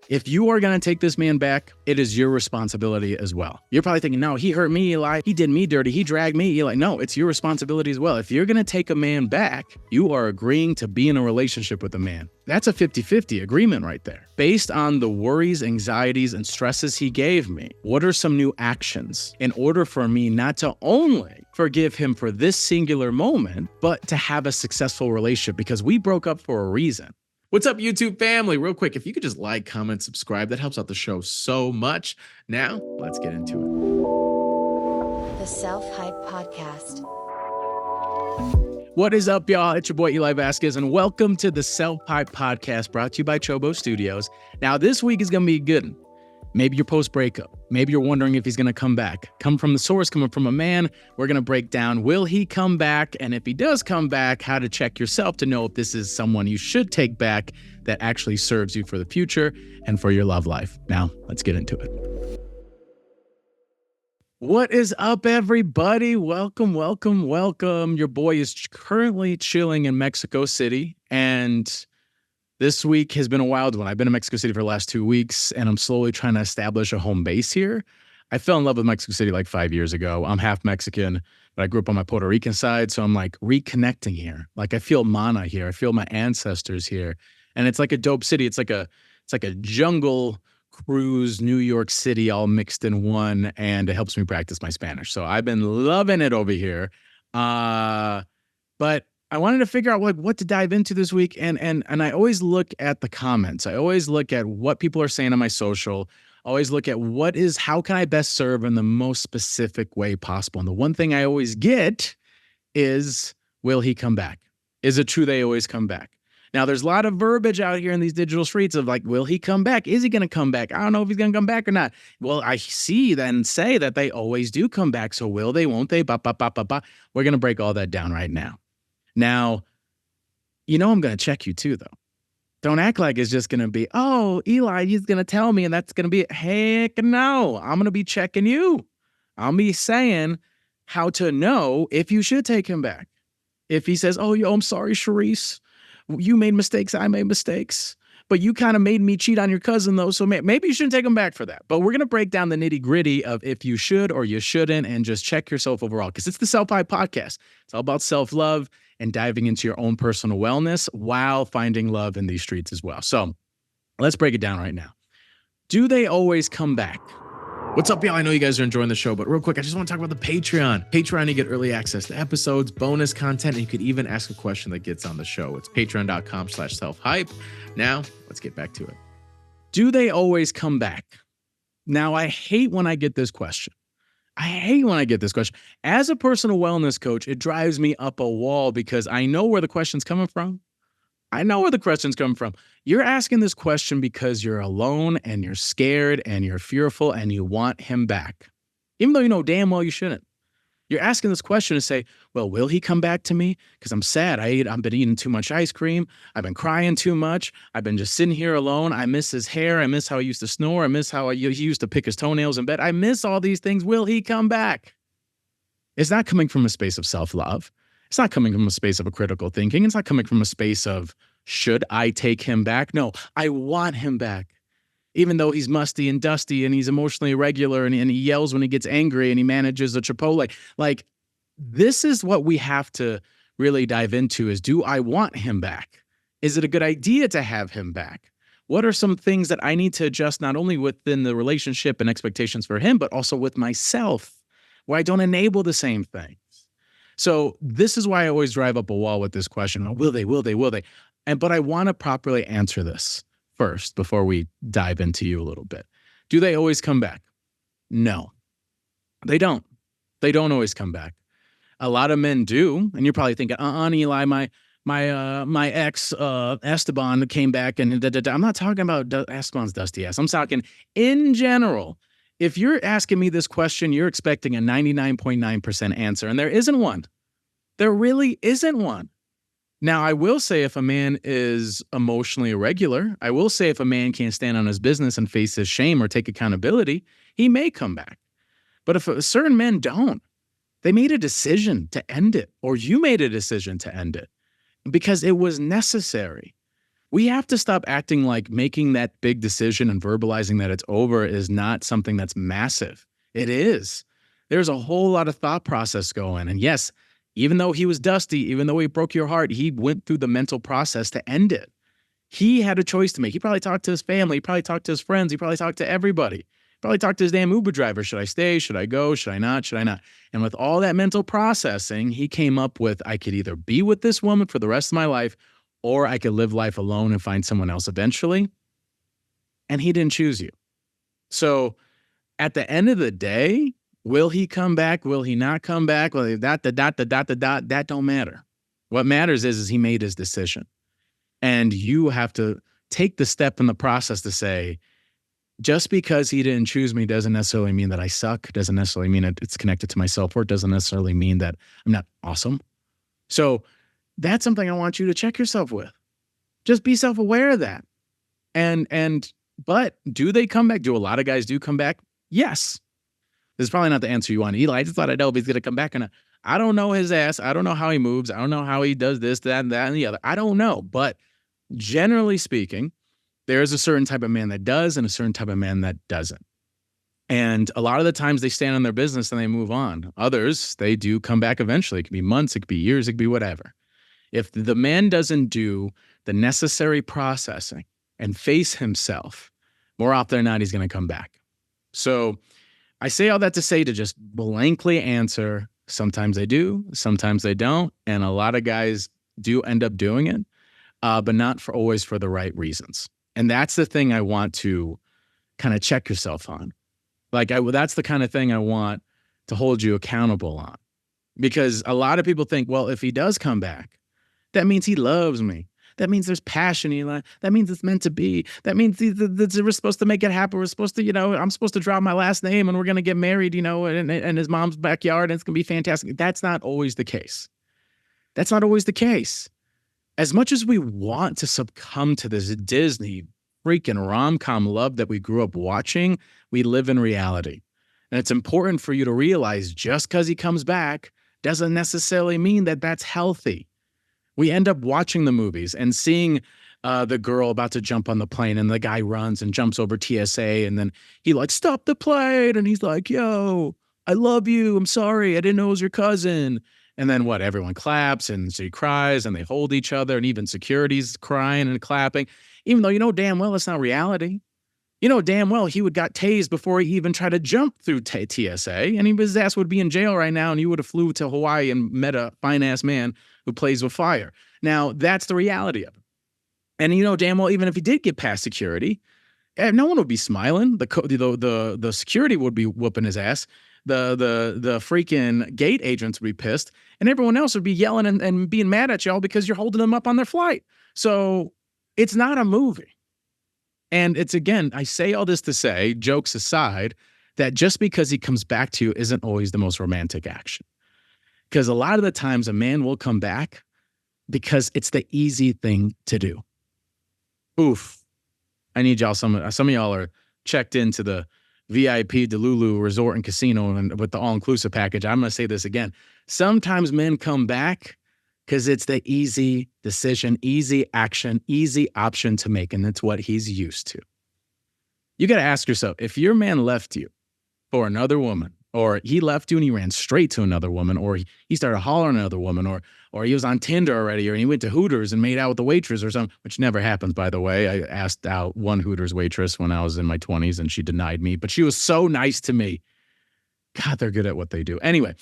If you are going to take this man back, it is your responsibility as well. You're probably thinking, no, he hurt me, Eli. He did me dirty. He dragged me, Eli. No, it's your responsibility as well. If you're going to take a man back, you are agreeing to be in a relationship with a man. That's a 50-50 agreement right there. Based on the worries, anxieties, and stresses he gave me, what are some new actions in order for me not to only forgive him for this singular moment, but to have a successful relationship? Because we broke up for a reason. What's up, YouTube family? Real quick, if you could just like, comment, subscribe, that helps out the show so much. Now, let's get into it. The SelfHype Podcast. What is up, y'all? It's your boy, Eli Vasquez, and welcome to the SelfHype Podcast, brought to you by Chobo Studios. Now, this week is going to be good. Maybe you're post-breakup. Maybe you're wondering if he's going to come back. Come from the source, coming from a man. We're going to break down, will he come back? And if he does come back, how to check yourself to know if this is someone you should take back that actually serves you for the future and for your love life. Now, let's get into it. What is up, everybody? Welcome, welcome, welcome. Your boy is currently chilling in Mexico City, and this week has been a wild one. I've been in Mexico City for the last 2 weeks, and I'm slowly trying to establish a home base here. I fell in love with Mexico City like 5 years ago. I'm half Mexican, but I grew up on my Puerto Rican side, so I'm like reconnecting here. Like I feel mana here. I feel my ancestors here, and it's like a dope city. It's like a jungle cruise, New York City, all mixed in one, and it helps me practice my Spanish. So I've been loving it over here, but I wanted to figure out what to dive into this week, and I always look at the comments. I always look at what people are saying on my social. I always look at how can I best serve in the most specific way possible. And the one thing I always get is, will he come back? Is it true they always come back? Now, there's a lot of verbiage out here in these digital streets of like, will he come back? Is he going to come back? I don't know if he's going to come back or not. Well, I see then say that they always do come back. So will they, won't they? Ba, ba, ba, ba, ba. We're going to break all that down right now. Now, you know I'm going to check you too, though. Don't act like it's just going to be, oh, Eli, he's going to tell me and that's going to be it. Heck no. I'm going to be checking you. I'll be saying how to know if you should take him back. If he says, oh, yo, I'm sorry, Sharice. You made mistakes. I made mistakes. But you kind of made me cheat on your cousin, though, so maybe you shouldn't take him back for that. But we're going to break down the nitty-gritty of if you should or you shouldn't and just check yourself overall, because it's the SelfHype Podcast. It's all about self-love and diving into your own personal wellness while finding love in these streets as well. So let's break it down right now. Do they always come back? What's up, y'all? I know you guys are enjoying the show, but real quick, I just want to talk about the Patreon. Patreon, you get early access to episodes, bonus content, and you could even ask a question that gets on the show. It's patreon.com/selfhype. Now, let's get back to it. Do they always come back? Now, I hate when I get this question. As a personal wellness coach, it drives me up a wall because I know where the question's coming from. You're asking this question because you're alone and you're scared and you're fearful and you want him back, even though you know damn well you shouldn't. You're asking this question to say, well, will he come back to me? Because I'm sad. I've been eating too much ice cream. I've been crying too much. I've been just sitting here alone. I miss his hair. I miss how he used to snore. I miss how he used to pick his toenails in bed. I miss all these things. Will he come back? It's not coming from a space of self-love. It's not coming from a space of a critical thinking. It's not coming from a space of, should I take him back? No, I want him back. Even though he's musty and dusty and he's emotionally irregular and he yells when he gets angry and he manages a Chipotle. Like, this is what we have to really dive into is, do I want him back? Is it a good idea to have him back? What are some things that I need to adjust not only within the relationship and expectations for him, but also with myself, where I don't enable the same things? So this is why I always drive up a wall with this question. Oh, will they? But I want to properly answer this first before we dive into you a little bit. Do they always come back? No, they don't. They don't always come back. A lot of men do, and you're probably thinking, Eli, my ex Esteban came back and I'm not talking about Esteban's dusty ass. I'm talking in general. If you're asking me this question, you're expecting a 99.9% answer, and there isn't one. There really isn't one. Now, I will say if a man is emotionally irregular, I will say if a man can't stand on his business and face his shame or take accountability, he may come back. But if certain men don't, they made a decision to end it, or you made a decision to end it because it was necessary. We have to stop acting like making that big decision and verbalizing that it's over is not something that's massive. It is. There's a whole lot of thought process going. And yes, even though he was dusty, even though he broke your heart, he went through the mental process to end it. He had a choice to make. He probably talked to his family. He probably talked to his friends. He probably talked to everybody. He probably talked to his damn Uber driver. Should I stay? Should I go? Should I not? Should I not? And with all that mental processing, he came up with, I could either be with this woman for the rest of my life, or I could live life alone and find someone else eventually. And he didn't choose you. So at the end of the day, will he come back? Will he not come back? Well, that don't matter. What matters is he made his decision. And you have to take the step in the process to say, just because he didn't choose me doesn't necessarily mean that I suck, doesn't necessarily mean that it's connected to my self-worth, doesn't necessarily mean that I'm not awesome. So that's something I want you to check yourself with. Just be self-aware of that. But do they come back? Do a lot of guys do come back? Yes. This is probably not the answer you want, Eli. I just thought I'd know if he's going to come back or not. I don't know his ass. I don't know how he moves. I don't know how he does this, that, and the other. I don't know. But generally speaking, there is a certain type of man that does and a certain type of man that doesn't. And a lot of the times they stand on their business and they move on. Others, they do come back eventually. It could be months, it could be years, it could be whatever. If the man doesn't do the necessary processing and face himself, more often than not, he's going to come back. So I say all that to say to just blankly answer, sometimes they do, sometimes they don't. And a lot of guys do end up doing it, but not for always for the right reasons. And that's the thing I want to kind of check yourself on. That's the kind of thing I want to hold you accountable on. Because a lot of people think, well, if he does come back, that means he loves me. That means there's passion in life. That means it's meant to be. That means we're supposed to make it happen. We're supposed to, I'm supposed to drop my last name and we're going to get married, in his mom's backyard and it's going to be fantastic. That's not always the case. That's not always the case. As much as we want to succumb to this Disney freaking rom-com love that we grew up watching, we live in reality. And it's important for you to realize just because he comes back doesn't necessarily mean that that's healthy. We end up watching the movies and seeing the girl about to jump on the plane and the guy runs and jumps over TSA and then he stop the plane and he's like, yo, I love you. I'm sorry. I didn't know it was your cousin. And then what? Everyone claps and she cries and they hold each other and even security's crying and clapping, even though you know damn well it's not reality. You know damn well he got tased before he even tried to jump through TSA and his ass would be in jail right now and you would have flew to Hawaii and met a fine-ass man who plays with fire. Now, that's the reality of it. And you know damn well even if he did get past security, no one would be smiling. The security would be whooping his ass. The freaking gate agents would be pissed, and everyone else would be yelling and being mad at y'all because you're holding them up on their flight. So it's not a movie. And it's, again, I say all this to say, jokes aside, that just because he comes back to you isn't always the most romantic action. Because a lot of the times a man will come back because it's the easy thing to do. Oof. I need y'all, some of y'all are checked into the VIP Delulu Resort and Casino and with the all-inclusive package. I'm going to say this again. Sometimes men come back because it's the easy decision, easy action, easy option to make, and it's what he's used to. You got to ask yourself, if your man left you for another woman, or he left you and he ran straight to another woman, or he started hollering at another woman, or he was on Tinder already, or he went to Hooters and made out with the waitress or something, which never happens, by the way. I asked out one Hooters waitress when I was in my 20s and she denied me, but she was so nice to me. God, they're good at what they do. Anyway,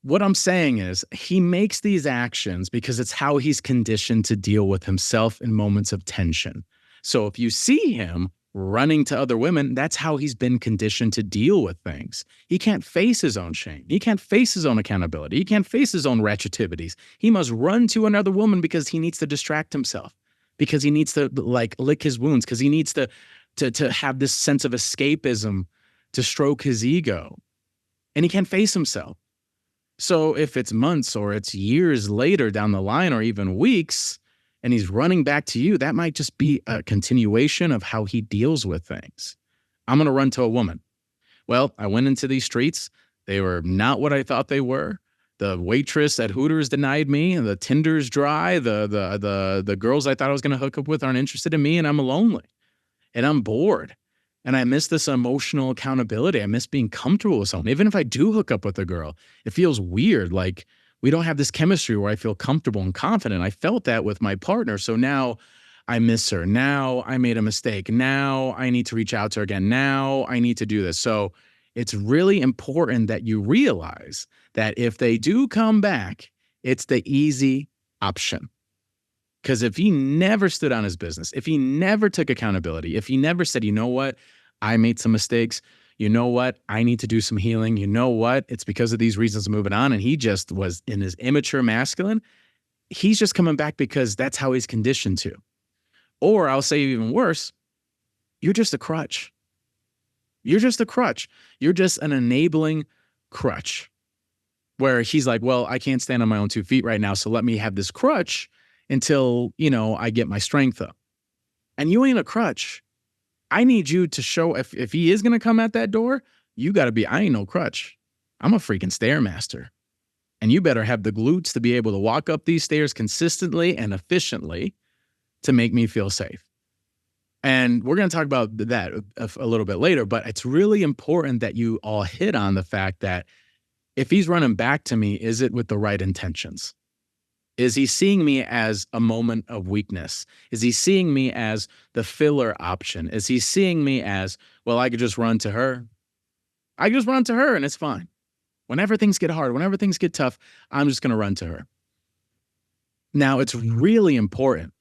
what I'm saying is he makes these actions because it's how he's conditioned to deal with himself in moments of tension. So if you see him running to other women, that's how he's been conditioned to deal with things. He can't face his own shame. He can't face his own accountability. He can't face his own ratchetivities. He must run to another woman because he needs to distract himself, because he needs to lick his wounds, because he needs to have this sense of escapism to stroke his ego. And he can't face himself. So if it's months or it's years later down the line or even weeks, and he's running back to you, that might just be a continuation of how he deals with things. I'm going to run to a woman. Well, I went into these streets. They were not what I thought they were. The waitress at Hooters denied me, and the Tinder's dry. The girls I thought I was going to hook up with aren't interested in me, and I'm lonely, and I'm bored. And I miss this emotional accountability. I miss being comfortable with someone. Even if I do hook up with a girl, it feels weird. Like we don't have this chemistry where I feel comfortable and confident. I felt that with my partner. So now I miss her. Now I made a mistake. Now I need to reach out to her again. Now I need to do this. So it's really important that you realize that if they do come back, it's the easy option. Because if he never stood on his business, if he never took accountability, if he never said, you know what, I made some mistakes. You know what, I need to do some healing. You know what, it's because of these reasons I'm moving on. And he just was in his immature masculine. He's just coming back because that's how he's conditioned to. Or I'll say even worse, you're just a crutch. You're just a crutch. You're just an enabling crutch where he's like, well, I can't stand on my own 2 feet right now. So let me have this crutch until, I get my strength up. And you ain't a crutch. I need you to show if he is going to come at that door, you got to be, I ain't no crutch. I'm a freaking Stairmaster. And you better have the glutes to be able to walk up these stairs consistently and efficiently to make me feel safe. And we're going to talk about that a little bit later, but it's really important that you all hit on the fact that if he's running back to me, is it with the right intentions? Is he seeing me as a moment of weakness? Is he seeing me as the filler option? Is he seeing me as, well, I could just run to her? I can just run to her and it's fine. Whenever things get hard, whenever things get tough, I'm just going to run to her. Now, it's really important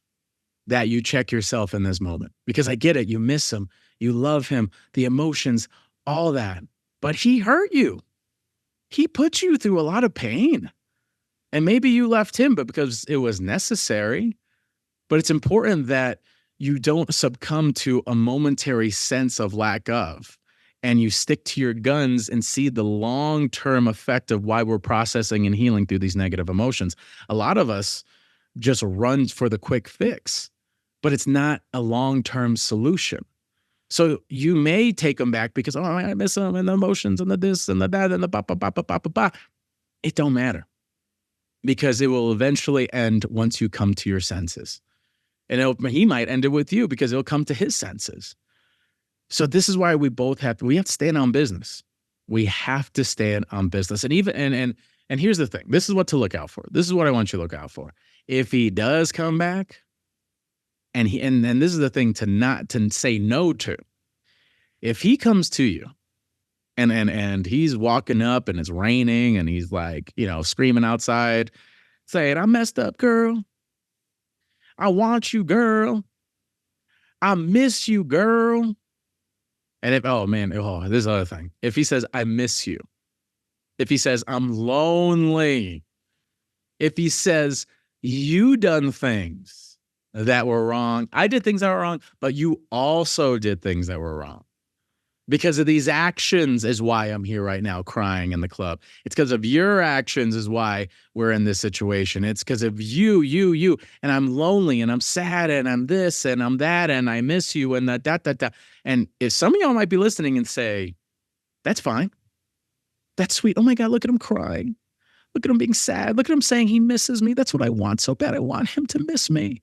that you check yourself in this moment because I get it. You miss him. You love him, the emotions, all that. But he hurt you. He put you through a lot of pain. And maybe you left him, but because it was necessary. But it's important that you don't succumb to a momentary sense of lack of, and you stick to your guns and see the long-term effect of why we're processing and healing through these negative emotions. A lot of us just run for the quick fix, but it's not a long-term solution. So you may take them back because, oh, I miss them and the emotions and the this and the that and the ba, ba, ba, ba, ba, ba, ba. It don't matter. Because it will eventually end once you come to your senses. And he might end it with you because it'll come to his senses. So this is why we have to stand on business. We have to stand on business. And even and here's the thing. This is what to look out for. This is what I want you to look out for. If he does come back, and this is the thing to say no to. If he comes to you and he's walking up and it's raining and he's like, screaming outside, saying, I messed up, girl. I want you, girl. I miss you, girl. And this is the other thing. If he says, I miss you. If he says, I'm lonely. If he says, you done things that were wrong. I did things that were wrong, but you also did things that were wrong. Because of these actions is why I'm here right now crying in the club. It's because of your actions is why we're in this situation. It's because of you, and I'm lonely and I'm sad and I'm this and I'm that and I miss you and that. And if some of y'all might be listening and say, that's fine. That's sweet. Oh my God, look at him crying. Look at him being sad. Look at him saying he misses me. That's what I want so bad. I want him to miss me.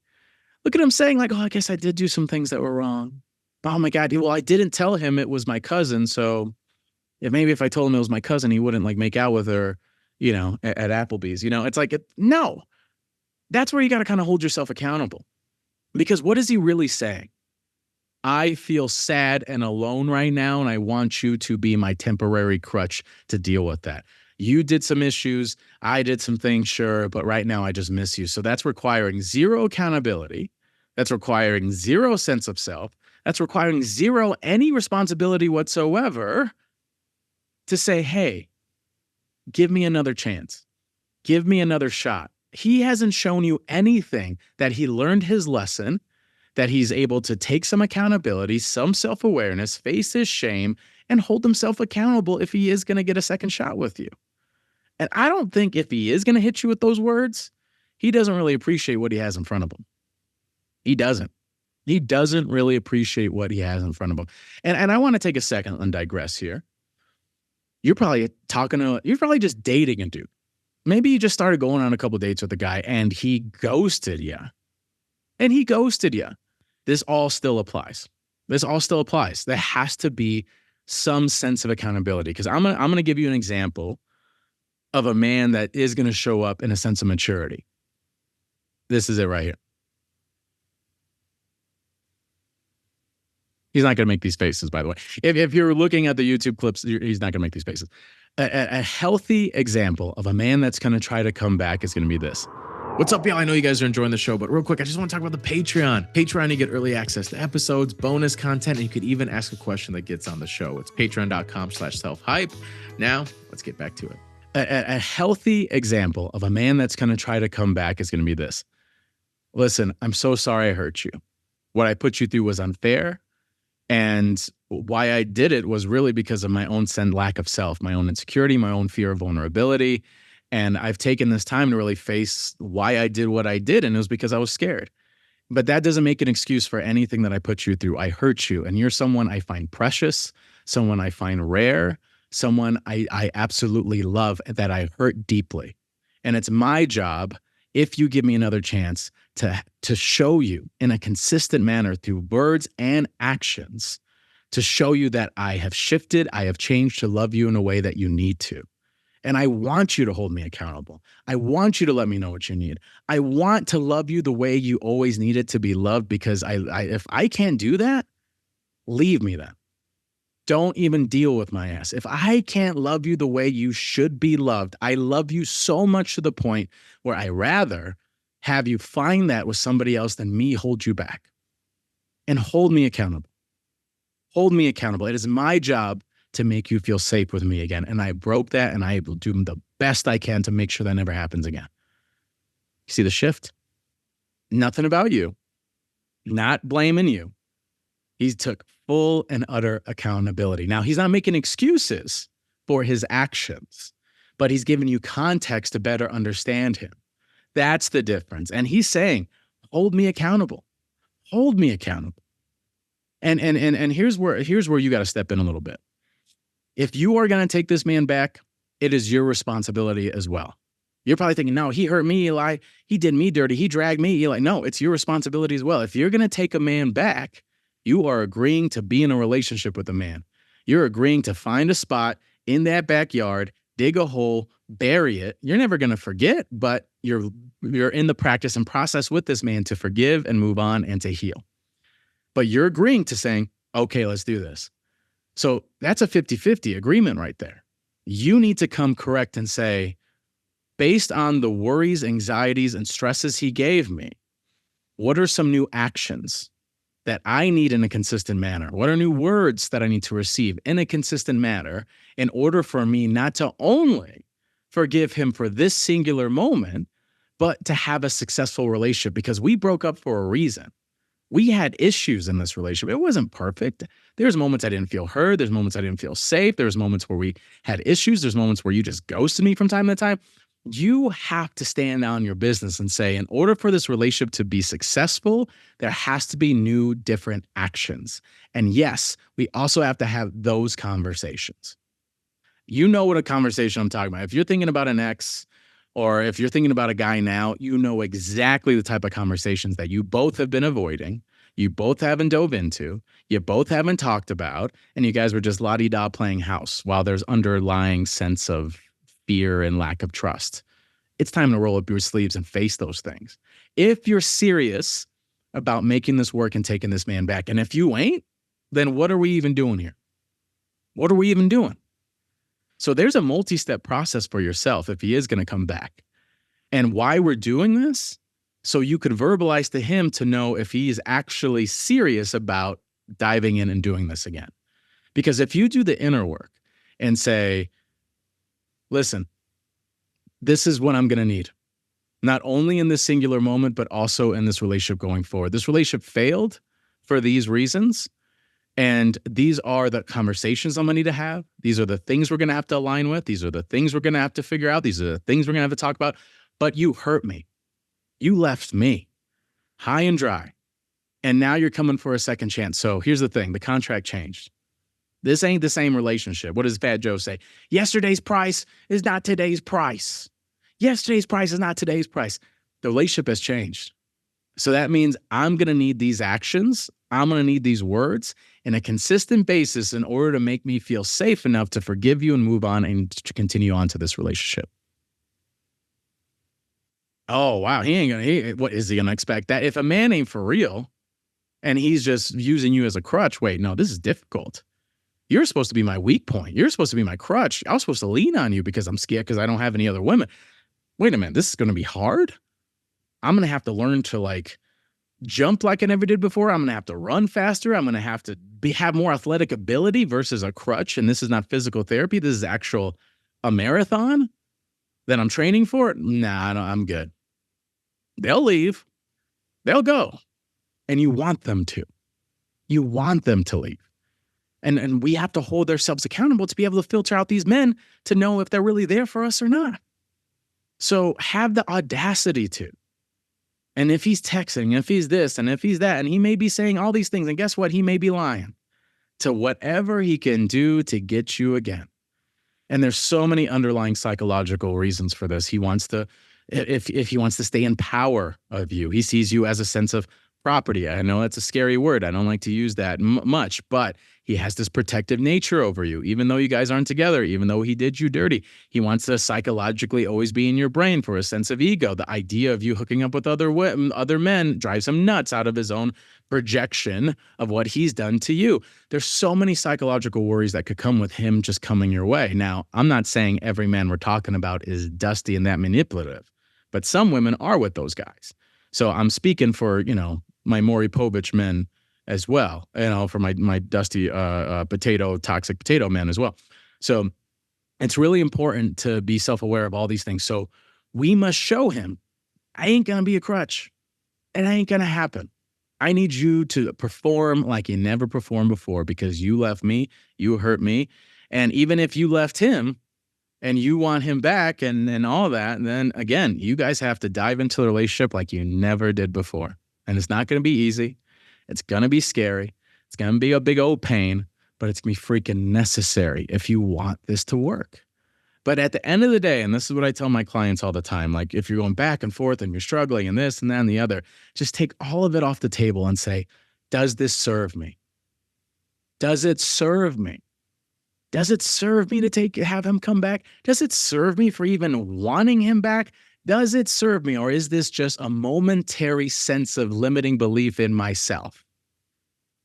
Look at him saying like, oh, I guess I did do some things that were wrong. Oh my God. Well, I didn't tell him it was my cousin. So if I told him it was my cousin, he wouldn't like make out with her, at Applebee's, it's like, no, that's where you got to kind of hold yourself accountable because what is he really saying? I feel sad and alone right now. And I want you to be my temporary crutch to deal with that. You did some issues. I did some things. Sure. But right now I just miss you. So that's requiring zero accountability. That's requiring zero sense of self. That's requiring zero any responsibility whatsoever to say, hey, give me another chance. Give me another shot. He hasn't shown you anything that he learned his lesson, that he's able to take some accountability, some self-awareness, face his shame, and hold himself accountable if he is going to get a second shot with you. And I don't think if he is going to hit you with those words, he doesn't really appreciate what he has in front of him. He doesn't. He doesn't really appreciate what he has in front of him. And I want to take a second and digress here. You're probably just dating a dude. Maybe you just started going on a couple dates with a guy and he ghosted you. This all still applies. There has to be some sense of accountability, because I'm gonna give you an example of a man that is going to show up in a sense of maturity. This is it right here. He's not going to make these faces, by the way. If you're looking at the YouTube clips, he's not going to make these faces. A healthy example of a man that's going to try to come back is going to be this. What's up, y'all? I know you guys are enjoying the show, but real quick, I just want to talk about the Patreon. Patreon, you get early access to episodes, bonus content, and you could even ask a question that gets on the show. It's patreon.com/selfhype. Now, let's get back to it. A healthy example of a man that's going to try to come back is going to be this. Listen, I'm so sorry I hurt you. What I put you through was unfair. And why I did it was really because of my own lack of self, my own insecurity, my own fear of vulnerability. And I've taken this time to really face why I did what I did. And it was because I was scared. But that doesn't make an excuse for anything that I put you through. I hurt you. And you're someone I find precious, someone I find rare, someone I absolutely love, that I hurt deeply. And it's my job, if you give me another chance, to show you in a consistent manner through words and actions, to show you that I have shifted, I have changed to love you in a way that you need to. And I want you to hold me accountable. I want you to let me know what you need. I want to love you the way you always needed to be loved, because if I can't do that, leave me then. Don't even deal with my ass. If I can't love you the way you should be loved, I love you so much to the point where I rather have you find that with somebody else than me hold you back. And hold me accountable. Hold me accountable. It is my job to make you feel safe with me again. And I broke that, and I will do the best I can to make sure that never happens again. You see the shift? Nothing about you. Not blaming you. He took full and utter accountability. Now, he's not making excuses for his actions, but he's giving you context to better understand him. That's the difference. And he's saying, hold me accountable. Hold me accountable. And here's where you got to step in a little bit. If you are going to take this man back, it is your responsibility as well. You're probably thinking, no, he hurt me, Eli. He did me dirty. He dragged me, Eli. No, it's your responsibility as well. If you're going to take a man back, you are agreeing to be in a relationship with a man. You're agreeing to find a spot in that backyard, dig a hole, bury it. You're never going to forget, but you're in the practice and process with this man to forgive and move on and to heal. But you're agreeing to saying, okay, let's do this. So that's a 50-50 agreement right there. You need to come correct and say, based on the worries, anxieties, and stresses he gave me, what are some new actions that I need in a consistent manner? What are new words that I need to receive in a consistent manner in order for me not to only forgive him for this singular moment, but to have a successful relationship? Because we broke up for a reason. We had issues in this relationship. It wasn't perfect. There's moments I didn't feel heard. There's moments I didn't feel safe. There's moments where we had issues. There's moments where you just ghosted me from time to time. You have to stand on your business and say, in order for this relationship to be successful, there has to be new, different actions. And yes, we also have to have those conversations. You know what a conversation I'm talking about. If you're thinking about an ex, or if you're thinking about a guy now, you know exactly the type of conversations that you both have been avoiding, you both haven't dove into, you both haven't talked about, and you guys were just la-di-da playing house while there's underlying sense of fear and lack of trust. It's time to roll up your sleeves and face those things. If you're serious about making this work and taking this man back, and if you ain't, then what are we even doing here? What are we even doing? So there's a multi-step process for yourself if he is going to come back. And why we're doing this, so you could verbalize to him to know if he is actually serious about diving in and doing this again. Because if you do the inner work and say, listen, this is what I'm going to need, not only in this singular moment, but also in this relationship going forward. This relationship failed for these reasons. And these are the conversations I'm going to need to have. These are the things we're going to have to align with. These are the things we're going to have to figure out. These are the things we're going to have to talk about. But you hurt me. You left me high and dry. And now you're coming for a second chance. So here's the thing. The contract changed. This ain't the same relationship. What does Fat Joe say? Yesterday's price is not today's price. Yesterday's price is not today's price. The relationship has changed. So that means I'm going to need these actions. I'm going to need these words in a consistent basis in order to make me feel safe enough to forgive you and move on and to continue on to this relationship. Oh, wow. What is he going to expect that? If a man ain't for real and he's just using you as a crutch, wait, no, this is difficult. You're supposed to be my weak point. You're supposed to be my crutch. I was supposed to lean on you because I'm scared because I don't have any other women. Wait a minute, this is going to be hard. I'm going to have to learn to jump like I never did before. I'm going to have to run faster. I'm going to have to have more athletic ability versus a crutch. And this is not physical therapy. This is a marathon that I'm training for. Nah, no, I'm good. They'll leave. They'll go. And you want them to. You want them to leave. And we have to hold ourselves accountable to be able to filter out these men to know if they're really there for us or not. So have the audacity to. And if he's texting, if he's this, and if he's that, and he may be saying all these things, and guess what? He may be lying to whatever he can do to get you again. And there's so many underlying psychological reasons for this. He wants to, if he wants to stay in power of you, he sees you as a sense of property. I know that's a scary word. I don't like to use that much, but he has this protective nature over you, even though you guys aren't together, even though he did you dirty. He wants to psychologically always be in your brain for a sense of ego. The idea of you hooking up with other men drives him nuts out of his own projection of what he's done to you. There's so many psychological worries that could come with him just coming your way. Now, I'm not saying every man we're talking about is dusty and that manipulative, but some women are with those guys. So I'm speaking for, my Maury Povich men as well, for my dusty toxic potato men as well. So it's really important to be self-aware of all these things. So we must show him, I ain't going to be a crutch. It ain't going to happen. I need you to perform like you never performed before because you left me, you hurt me. And even if you left him and you want him back and all that, then again, you guys have to dive into the relationship like you never did before. And it's not going to be easy. It's going to be scary. It's going to be a big old pain, but it's going to be freaking necessary if you want this to work. But at the end of the day, and this is what I tell my clients all the time, like if you're going back and forth and you're struggling and this and that and the other, just take all of it off the table and say, does this serve me? Does it serve me? Does it serve me to have him come back? Does it serve me for even wanting him back? Does it serve me, or is this just a momentary sense of limiting belief in myself?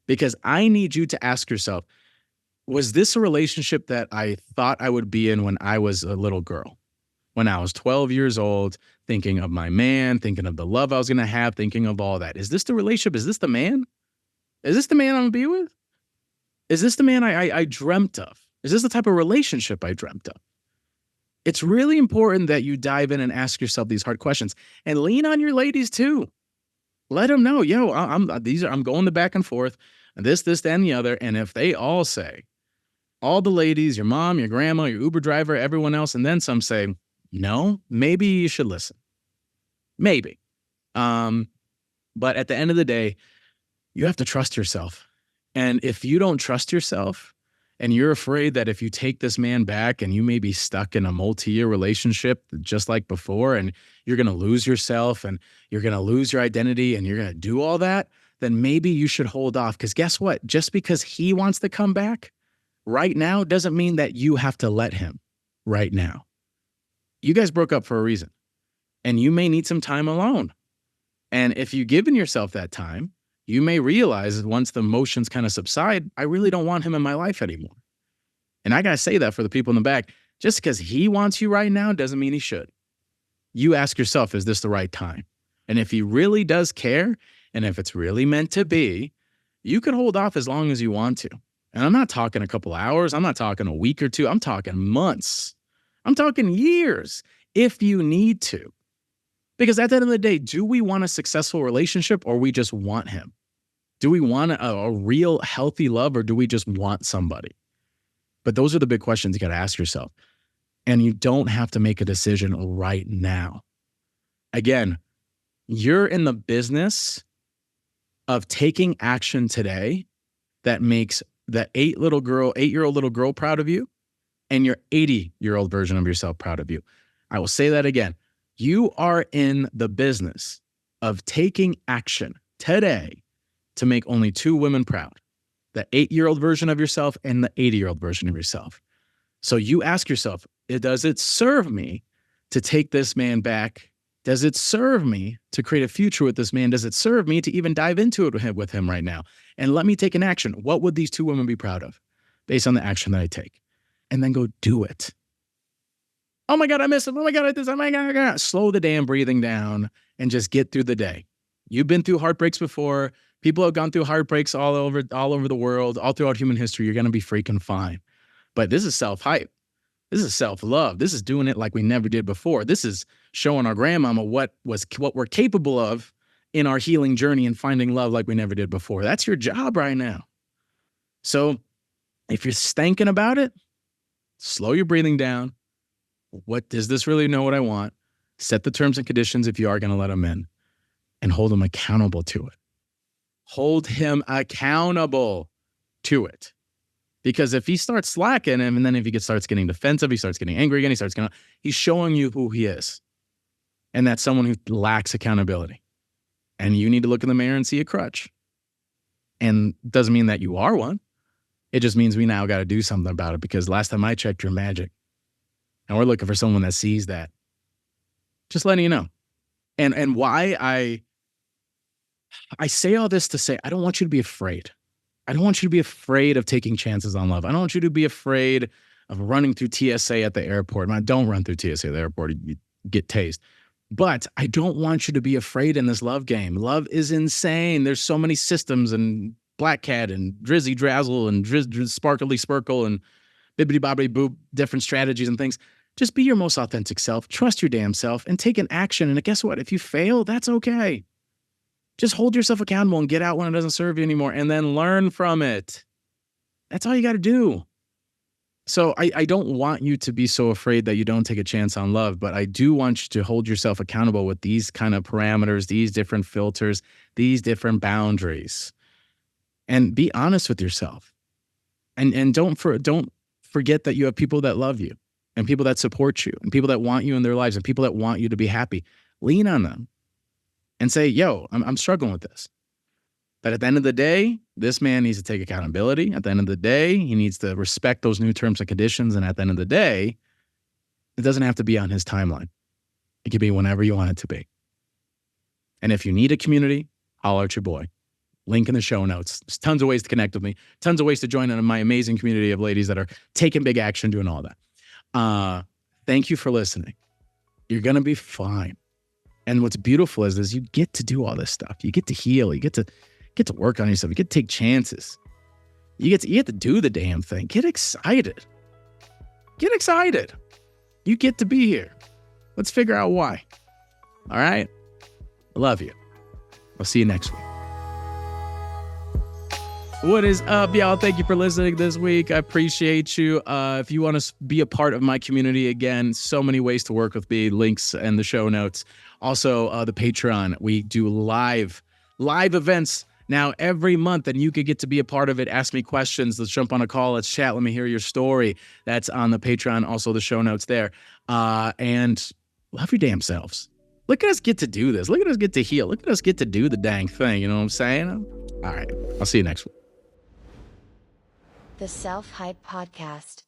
Because I need you to ask yourself, was this a relationship that I thought I would be in when I was a little girl? When I was 12 years old, thinking of my man, thinking of the love I was going to have, thinking of all that. Is this the relationship? Is this the man? Is this the man I'm going to be with? Is this the man I dreamt of? Is this the type of relationship I dreamt of? It's really important that you dive in and ask yourself these hard questions and lean on your ladies too. Let them know, I'm going the back and forth, this, and the other. And if they all say, all the ladies, your mom, your grandma, your Uber driver, everyone else, and then some say, no, maybe you should listen. Maybe. But at the end of the day, you have to trust yourself. And if you don't trust yourself, and you're afraid that if you take this man back and you may be stuck in a multi-year relationship just like before, and you're going to lose yourself and you're going to lose your identity and you're going to do all that, then maybe you should hold off. Because guess what? Just because he wants to come back right now doesn't mean that you have to let him right now. You guys broke up for a reason, and you may need some time alone. And if you've given yourself that time, you may realize once the emotions kind of subside, I really don't want him in my life anymore. And I got to say that for the people in the back, just because he wants you right now doesn't mean he should. You ask yourself, is this the right time? And if he really does care, and if it's really meant to be, you can hold off as long as you want to. And I'm not talking a couple hours. I'm not talking a week or two. I'm talking months. I'm talking years if you need to. Because at the end of the day, do we want a successful relationship or we just want him? Do we want a real healthy love or do we just want somebody? But those are the big questions you got to ask yourself. And you don't have to make a decision right now. Again, you're in the business of taking action today that makes the 8-year-old little girl proud of you and your 80-year-old version of yourself proud of you. I will say that again. You are in the business of taking action today to make only two women proud, the 8-year-old version of yourself and the 80-year-old version of yourself. So you ask yourself, does it serve me to take this man back? Does it serve me to create a future with this man? Does it serve me to even dive into it with him right now? And let me take an action. What would these two women be proud of based on the action that I take? And then go do it. Oh my God, I missed him. Oh my God, I did this. Oh my God. Slow the damn breathing down and just get through the day. You've been through heartbreaks before. People have gone through heartbreaks all over the world, all throughout human history. You're going to be freaking fine. But this is self-hype. This is self-love. This is doing it like we never did before. This is showing our grandmama what we're capable of in our healing journey and finding love like we never did before. That's your job right now. So if you're thinking about it, slow your breathing down. What does this really know what I want? Set the terms and conditions if you are going to let him in, and hold him accountable to it. Hold him accountable to it. Because if he starts slacking him, and then if he starts getting defensive, he starts getting angry again, he's showing you who he is. And that's someone who lacks accountability. And you need to look in the mirror and see a crutch. And it doesn't mean that you are one. It just means we now got to do something about it, because last time I checked, you're magic. And we're looking for someone that sees that. Just letting you know. And why I say all this to say, I don't want you to be afraid. I don't want you to be afraid of taking chances on love. I don't want you to be afraid of running through TSA at the airport. Man, don't run through TSA at the airport. You get tased. But I don't want you to be afraid in this love game. Love is insane. There's so many systems, and Black Cat and Drizzy Drazzle and Sparkly Sparkle and Bibbidi Bobbidi Boop, different strategies and things. Just be your most authentic self. Trust your damn self and take an action. And guess what? If you fail, that's okay. Just hold yourself accountable and get out when it doesn't serve you anymore, and then learn from it. That's all you got to do. So I don't want you to be so afraid that you don't take a chance on love, but I do want you to hold yourself accountable with these kind of parameters, these different filters, these different boundaries, and be honest with yourself. And don't forget that you have people that love you, and people that support you, and people that want you in their lives, and people that want you to be happy. Lean on them and say, yo, I'm struggling with this. But at the end of the day, this man needs to take accountability. At the end of the day, he needs to respect those new terms and conditions. And at the end of the day, it doesn't have to be on his timeline. It can be whenever you want it to be. And if you need a community, holler at your boy. Link in the show notes. There's tons of ways to connect with me. Tons of ways to join in my amazing community of ladies that are taking big action, doing all that. Thank you for listening. You're going to be fine. And what's beautiful is you get to do all this stuff. You get to heal. You get to work on yourself. You get to take chances. You get to do the damn thing. Get excited. Get excited. You get to be here. Let's figure out why. All right? I love you. I'll see you next week. What is up, y'all? Thank you for listening this week. I appreciate you. If you want to be a part of my community, again, so many ways to work with me. Links in the show notes. Also, the Patreon. We do live events now every month, and you could get to be a part of it. Ask me questions. Let's jump on a call. Let's chat. Let me hear your story. That's on the Patreon. Also, the show notes there. And love your damn selves. Look at us get to do this. Look at us get to heal. Look at us get to do the dang thing. You know what I'm saying? All right. I'll see you next week. The Self-Hype Podcast.